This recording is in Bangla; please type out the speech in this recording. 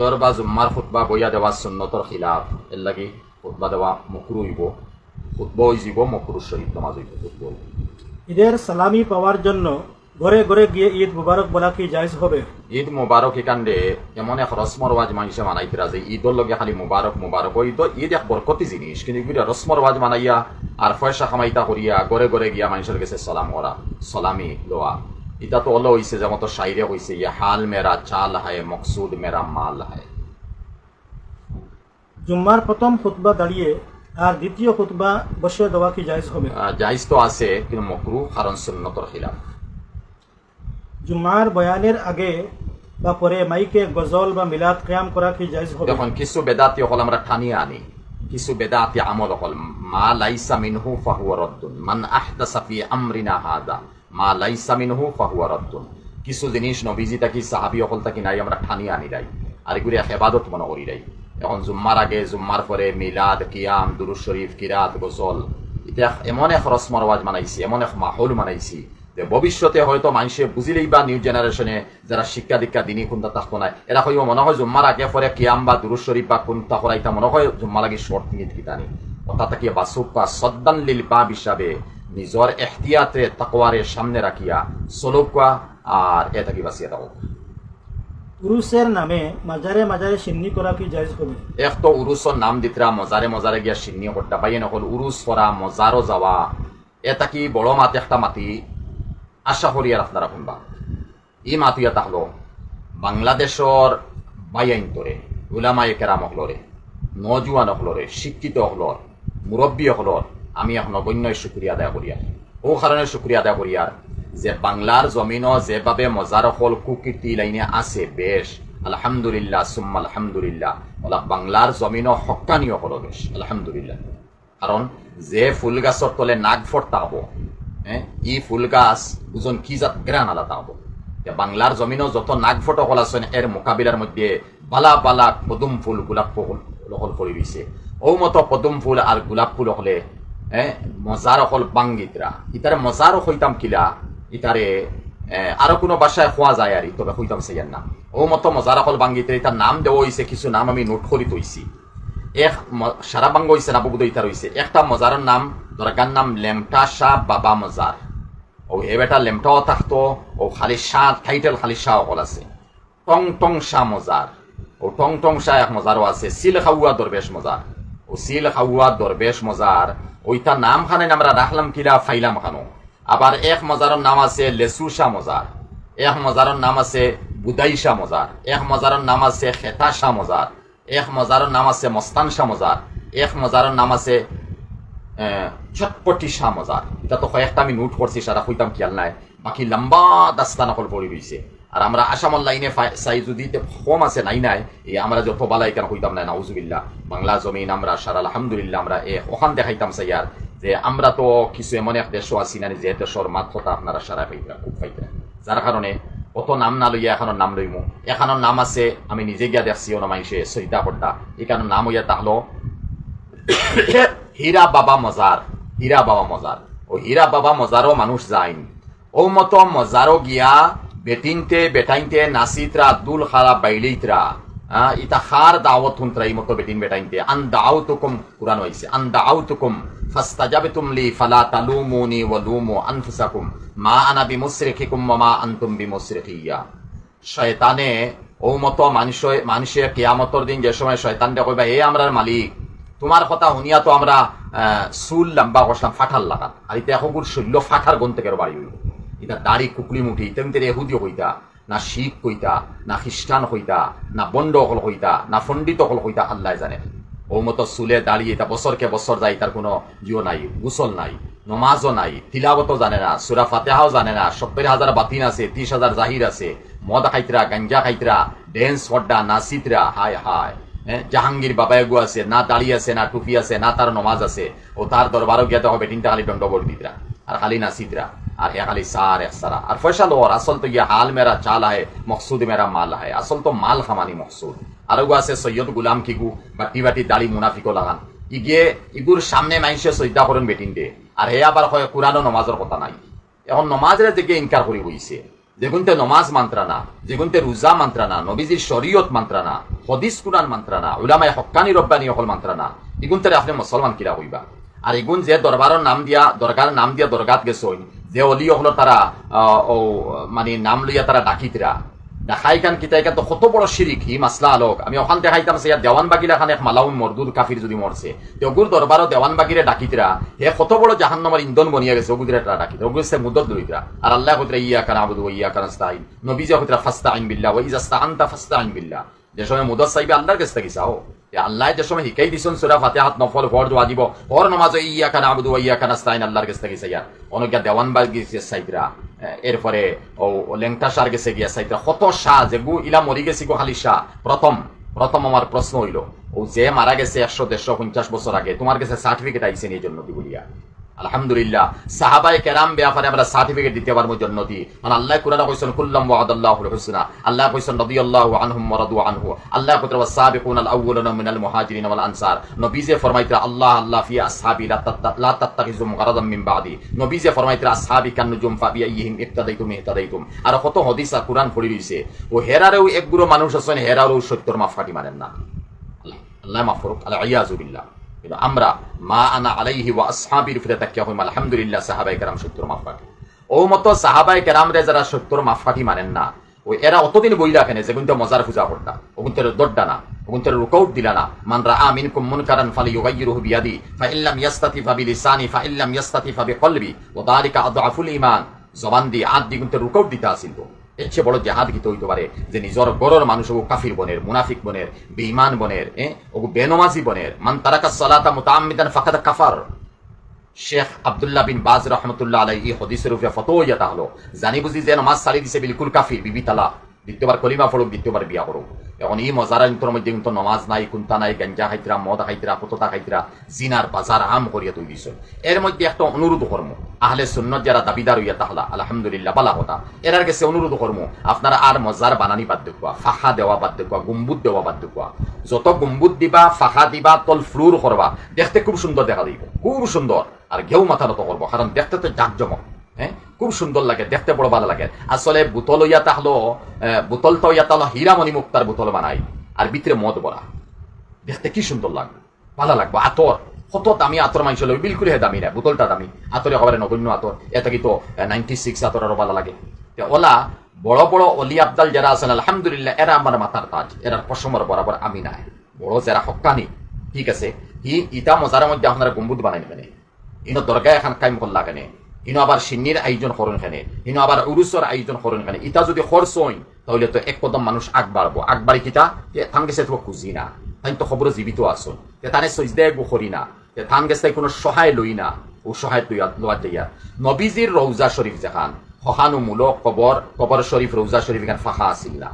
তোর বা জুম্মার খুতবা বইয়া দেওয়া সুন্নতর খিলাফ এর লাগি খুতবা দেওয়া মকরু হইব, খুতবা হইব মকরুর সহিত নামাজ হইব। খুতবা হইব। ঈদের সালামি পাওয়ার জন্য ঘরে ঘরে গিয়ে ঈদ মুবারক বলা কি জায়েজ হবে? ঈদ মুবারক একান্ডে এমন এক রসম রওয়াজ মানুষে মানাইতরা যে ঈদর লগে খালি মুবারক মুবারক ঈদ এক বরকতি জিনিস, কিন্তু এগুলো রসম রওয়াজ মানাইয়া আর পয়সা কামাইতা করিয়া ঘরে ঘরে গিয়া মানুষের কাছে সালাম করা, সালামি লওয়া, এটা তো হলো হইছে যেমন তো শাইরে হইছে ইয়া হাল মেরা চাল হায় মকসুদ মেরা মাল হায়। জুম্মার প্রথম খুতবা দাঁড়িয়ে আর দ্বিতীয় খুতবা বসে দেওয়া কি জায়েজ হবে? জায়েজ তো আছে, কিন্তু মকরু কারণ সুন্নতর খিলাফ। জুম্মার বয়ানের আগে বা পরে মাইকে গজল বা মিলাদ কিয়াম করা কি জায়েজ হবে? দেখুন কিছু বেদাতি হল আমরা ঠানিয়ে আনি, কিছু বেদাতি আমল হল মা লাইসা মিনহু ফাহুয়া রদ্দুন, মান আহদাসা ফি আমরিনা হাদা মা লাইসা মিনহু ফাহুয়া রদ্দুন। কিছু জিনিস নবীজি তাকি সাহাবী হল তাকি নাই আমরা ঠানিয়ে আনি রাই, আর এগুলি এক ইবাদত মনে করি রাই। এখন জুম্মার আগে জুম্মার পরে মিলাদ কিয়াম দুরূদ শরীফ কিরাত গজল, এটা এমন এক রসম রওয়াজ মানাইছি, এমন এক মাহৌল মানাইছি যে ভবিষ্যতে হয়তো মানুষে বুঝিলেই বা নিউ জেনারেশনে যারা শিক্ষা দীক্ষা দিনই কোনটা থাকতো না, এরা হইব মনে হয় জুম্মার আগে পরে কিয়াম বা দুরূদ শরীফ বা কোনটা করাইতা মনে হয় জুম্মা লাগি শর্ট মিনিট কিতানি অর্থাৎ তাকিয়া বাসুকা সদ্দান লিল বাব হিসাবে নিজর এহতিয়াতে তাকওয়ারে সামনে রাখিয়া সলুকা আর এ থাকি বাসিয়া দাও। উরুসের নামে মাজারে মাজারে সিন্নি করা কি জায়েজ হবে? এক তো উরুসর নাম দিতরা মজারে মজারে গিয়া সিন্নি করতে পাইয়ে নকল উরুস করা মজারও যাওয়া, এটা কি বড় মাটি একটা মাটি আশা করি আর আপনারা শুনবা। ই মাতুয়া তাহলো বাংলাদেশর বাইআইনতরে উলামায়ে কেরাম হলরে নজুয়ান হলরে শিক্ষিত হলর মুরব্বী হলর আমি এখন অগণ্যই শুক্রিয়া আদায় করিয়া, ও কারণে শুক্রিয়া আদায় করিয়ার যে বাংলার জমিনও যেভাবে মজার হল কুকীর্তি লাইনে আছে বেশ আলহামদুলিল্লাহ সুম্মা আলহামদুলিল্লাহ, ওলা বাংলার জমিনও হক্কানীয় হল বেশ আলহামদুলিল্লাহ। কারণ যে ফুল গাছর তলে নাক ফটতা হবো, ই ফুল গাছ দুজন কি জাত গ্রান আলাদা হবো। বাংলার জমিনও যত নাক ফটো হল আছেন এর মোকাবিলার মধ্যে বালা বালা পদুম ফুল গোলাপ ফুল হল পড়ি রয়েছে। ও মতো পদুম ফুল আর গোলাপ ফুল হলে মজার হল বাঙ্গিতরা, ইতারে মজারও হইতাম কিলা ইতারে আরো কোনো বাসায় খোয়া যায় আর তবে হইতাম সেই না। ও মতো মজার হল বাঙ্গিতরা, ইতার নাম দেওয়া হয়েছে, কিছু নাম আমি নোট করি তৈছি। এক সারা বাঙ্গ হয়েছে না বহুদ ইতার হয়েছে। একটা মজারের নাম দরগার নাম লেমটা শাহ বাবা মজার, ও এ বেটা লেমটাও থাকতো, ও খালি শাহ টাইটেল খালি শাহ অকল আছে। টং টং শাহ মজার, ও টং টং শাহ এক মজারও আছে। সিল খাওয়া দরবেশ মজার, ও সিল খাওয়া দরবেশ মজার, ওইটা নাম খানে আমরা রাখলাম কিলা ফাইলাম খানো। আবার এক মজারের নাম আছে লেসু শাহ মজার, এক মজারের নাম আছে বুদাই শাহ মজার, এক মজারের নাম আছে খেতা শাহ মজার, এক মজারের নাম আছে মস্তান শাহ মজার, এক মজারের নাম আছে চটপটি শাহ মজার। এটা তো কয়েকটা আমি নোট করছি, সারা হইতাম খেয়াল নাই, বাকি লম্বা দাস্তান অকল পড়ে রয়েছে। আর আমরা আসামর লাইনে চাই যদি কম আছে নাই নাই এই আমরা যত বালাই কেন হইতাম না নাউজুবিল্লাহ। বাংলা জমিন আমরা সারা আলহামদুলিল্লাহ আমরা ওখান দেখাইতাম চাই আর যে আমরা তো কিছু এমন এক দেশও আছি না যে দেশের মাত্রতা আপনারা সারা পাইতরা খুব পাইতরা, যার কারণে অত নাম না লইয়া এখানোর নাম লইমু। এখানোর নাম আছে আমি নিজে গিয়া দেখছি ও নামাইছে সৈদা পর্দা, এখানোর নাম হইয়া তাহলো হীরা বাবা মজার। হীরা বাবা মজার, ও হীরা বাবা মজারও মানুষ যাইন। ও মতো মজারও গিয়া বেটিনতে বেটাইনতে নাসিতরা দুল খারা বাইলিতরা ইতা খার দাওয়াত হুনতরা এই মতো বেটিন বেটাইনতে আন দাউতুকুম কুরআন হইছে আন দাউতুকুম ফাস্তাজাবতুম লি ফালা তালুমুনি ওয়া লুমু আনফুসাকুম মা আনা বিমুসরিখিকুম ওয়া মা আনতুম বিমুসরিখিয়া। শয়তানে ও মতো মানুষে কিয়ামতের দিন যে সময় শয়তানটা কইবা এ আমরার মালিক তোমার কথা শুনিয়া তো আমরা চুল লম্বা করলাম ফাটার লাগাত, আর ইতা এগুর শৈল্য ফাটার গন থেকে বাড়ি হইল। এটা দাড়ি কুকলি মুঠি তেমনি এহুদিও হইতা না শিখ হইতা না খ্রিস্টান হইতা না বন্ড অকল হইতা না পণ্ডিত অকল হইতা আল্লাহ জানে। ও মতো চুলে দাঁড়িয়ে এটা বছরকে বছর যায়, তার কোনো জিও নাই, গুসল নাই, নমাজও নাই, তিলাবতও জানে না, সূরা ফাতিহাও জানে না, ৭০,০০০ বাতিন আছে, ৩০,০০০ জাহির আছে, মদ খাইতরা গাঞ্জা খাইতরা ডেন্স হড্ডা নাচিতরা হায় হায়। জাহাঙ্গীর বাবায়াগু আছে, না দাড়ি আছে না টুপি আছে না তার নমাজ আছে, ও তার দরবারও গিয়াতে হবে তিনটা খালি দণ্ডবর দিতরা আর খালি নাচিতরা আর এ খালি সার এক সারা আর ফয়সা লোর। আসল তো ইয়ে হাল মেরা চাল হয় মকসুদ মেরা মাল হয়, আসল তো মাল খামানি মকসুদ। আরো আছে সৈয়দ গুলাম কিগু বাটি বাটি দাড়ি মুনাফিকো লাগান, ইগে ইগুর সামনে মানুষে শ্রদ্ধা করেন বেটিন দে, আর হে আবার হয় কোরআন ও নমাজের কথা নাই। এখন নমাজের দিকে ইনকার করি বইছে যেগুনতে নমাজ মান্ত্রানা, যেগুনতে রোজা মান্ত্রানা, নবীজির শরীয়ত মান্ত্রানা, হদিস কুরআন মান্ত্রানা, উলামায়ে হক্কানি রব্বানি সকল মান্ত্রানা, এগুনতে আপনি মুসলমান কিরা হইবা। আর এগুন যে দরবারের নাম দিয়া দরগাত গেছইন, যে অলি হলো তারা মানে নাম লইয়া তারা ডাকিতরা দেখাইকান কিতাইকান তো কত বড় শিরিক হি মাসলা আলোক। আমি ওখান দেখাইতাম সে দেওয়ান বাগিরা খান এক মালাউন মরদুদ কাফির যদি মরছে ওগুর দরবারও দেওয়ান বাগিরে ডাকিতরা হে কত বড় জাহান্নামের ইন্ধন বনিয়া গেছে ওগুদের তারা ডাকিতরা ওগুর সে মুদত লইতরা। আর আল্লাহ কইতরা ইয়াকা নাবুদু ওয়া ইয়াকা নাস্তাইন, নবীজি কইতরা ফাস্তাইন বিল্লাহ ওয়া ইযা স্তাআনতা ফাস্তাইন বিল্লাহ। যে সময় মুদত চাইবে আল্লাহর কাছে থেকে চাও, আল্লাহ যে সময় শিখাই দিছেন সূরা ফাতিহাত নফল ফরজ ওয়াজিব হর নামাজ ইয়াকা নাবুদু ওয়া ইয়াকা নাস্তাইন আল্লাহর কাছে থেকে চাইয়া অনজ্ঞা দেওয়ান বাগি চাইতরা। এরপরে ও লেংটা সার গেছে গিয়া চাইতরা কত শাহ যেগু ইলা মরি গেছি গো খালি শাহ। প্রথম আমার প্রশ্ন হইল ও যে মারা গেছে 100-150 বছর আগে তোমার কাছে সার্টিফিকেট আইছে এই জন্য কি বলিয়া? আলহামদুলিল্লাহ সাহাবায়ে কেরাম ব্যাপারে আমরা সার্টিফিকেট দিতে পারবো জন্নতি। মানে আল্লাহ কুরআনে কইছেন কুল্লাম ওয়াদাল্লাহুল হুসনা, আল্লাহ কইছেন রাদিয়াল্লাহু আনহুম ওয়া রাদু আনহু, আল্লাহ কইতরা ওয়াসাবিকুনাল আউওয়ালুনা মিনাল মুহাজিরিন ওয়াল আনসার। নবীজি ফরমাইতরা আল্লাহ ফি আসহাবি লা তাত্তাখিজুম গারাদাম মিন বাদি, নবীজি ফরমাইতরা আসহাবি কান্নুজুম ফাবিয়াইহিম ইক্তাদাইতুম। আর কত হাদিস আর কুরআন পড়ি রইছে ও হেরারেও একগুলো মানুষ আছেন হেরারেও সত্যর মাফাটি মানেন না। আল্লাহ মাফ করুক, আলিয়াযু বিল্লাহ। কিন্তু আমরা মা আনা আলাইহি ওয়া আসহাবির ফিরে তাকিয়া হইম আলহামদুলিল্লাহ সাহাবায়ে কেরাম সত্যর মাফাটি। ও মতো সাহাবায়ে কেরামরে যারা সত্যর মাফাটি মানেন না ওই এরা অতদিন বই রাখেন যে কিন্তু মজার পূজা করতা ওগুনতে দড্ডা না ওগুনতে রুকাউট দিলা না। মান রাআ মিনকুম মুনকারান ফালিয়ুগাইয়িরহু বিয়াদি ফাইল্লাম ইয়াস্তাতি ফাবিলিসানি ফাইল্লাম ইয়াস্তাতি ফাবিকলবি ওয়া যালিকা আদআফুল ঈমান। জবান দি আদ দি কিন্তু রুকাউট দিতে আসিল। এর চেয়ে বড় জিহাদ গীত হইতে পারে যে নিজের গরর মানুষ ও কাফির বনের, মুনাফিক বনের, বেঈমান বনের, ও বেনমাজি বনের। মান তারাকা সালাতা মুতাআম্মিদান ফাকাদ কাফার। শেখ আব্দুল্লাহ বিন বাজ রহমতুল্লাহ আলাইহি এই হাদিসের উপরে ফতোয়া ইয়া তাহলো জানি বুঝি যে নামাজ সারি দিছে বিলকুল কাফির, বিবি তালা দ্বিতীয়বার কলিমা পড়ুক, দ্বিতীয়বার বিয়া করুক। এখন এই মজারা ইন্তর মধ্যে কিন্তু নমাজ নাই, কুন্তা নাই, গাঞ্জা খাইতরা, মদ খাইতরা, কুততা খাইতরা, জিনার বাজার আম করিয়া তুই দিছ। এর মধ্যে একটা অনুরোধ কর্ম আহলে সুন্নাত যারা দাবিদার হইয়া তাহলা আলহামদুলিল্লাহ বালা কথা এরার কাছে অনুরোধ কর্ম আপনারা আর মজার বানানি বাদ দেখুয়া, ফাঁকা দেওয়া বাদ দেখুয়া, গুম্বুদ দেওয়া বাদ দেখুয়া। যত গুম্বুদ দিবা, ফাঁকা দিবা, তল ফ্লুর করবা, দেখতে খুব সুন্দর দেখা দিব, খুব সুন্দর। আর ঘেউ মাথা নত করবো, কারণ দেখতে তো জাকজমক, খুব সুন্দর লাগে, দেখতে বড় ভালো লাগে। আসলে বোতল ইয়া তাহলো বোতল তো ইয়া তাহলো হীরামণি মুক্তার বোতল বানাই আর ভিতরে মদ ভরা, দেখতে কি সুন্দর লাগবে, ভালো লাগবে। আতর কত দামি আতর মাংস লাগবে, বিলকুল হে দামি না, বোতলটা দামি, আতরে খবরে নগণ্য আতর, এটা কিন্তু 96 আতর আরো ভালো লাগে। ওলা বড় বড় অলি আবদাল যারা আছেন আলহামদুলিল্লাহ এরা আমার মাথার তাজ, এরা পশমর বরাবর আমি নাই। বড় যারা হক্কানি ঠিক আছে ইটা মজার মধ্যে আপনারা গম্বুদ বানাই নেবেন, ইনো দরগা এখন কায়েম করলা কেনে, ইনো আবার সিন্নির আয়োজন করুন কেনে, ইনো আবার উরুসর আয়োজন করুন কেনে। ইটা যদি খরচ হই তাহলে তো এক কদম মানুষ আগ বাড়বো, আগ বাড়ি কিতা থান গেছে তো খুঁজি না, তাই তো খবর জীবিত আসুন তানে সজদে করি না, থান গেছে কোনো সহায় লই না, ও সহায় লোয়া যাইয়া। নবীজির রৌজা শরীফ যেখান সহানুমূলক কবর শরীফ রৌজা শরীফ এখানে ফাঁকা আসিল না,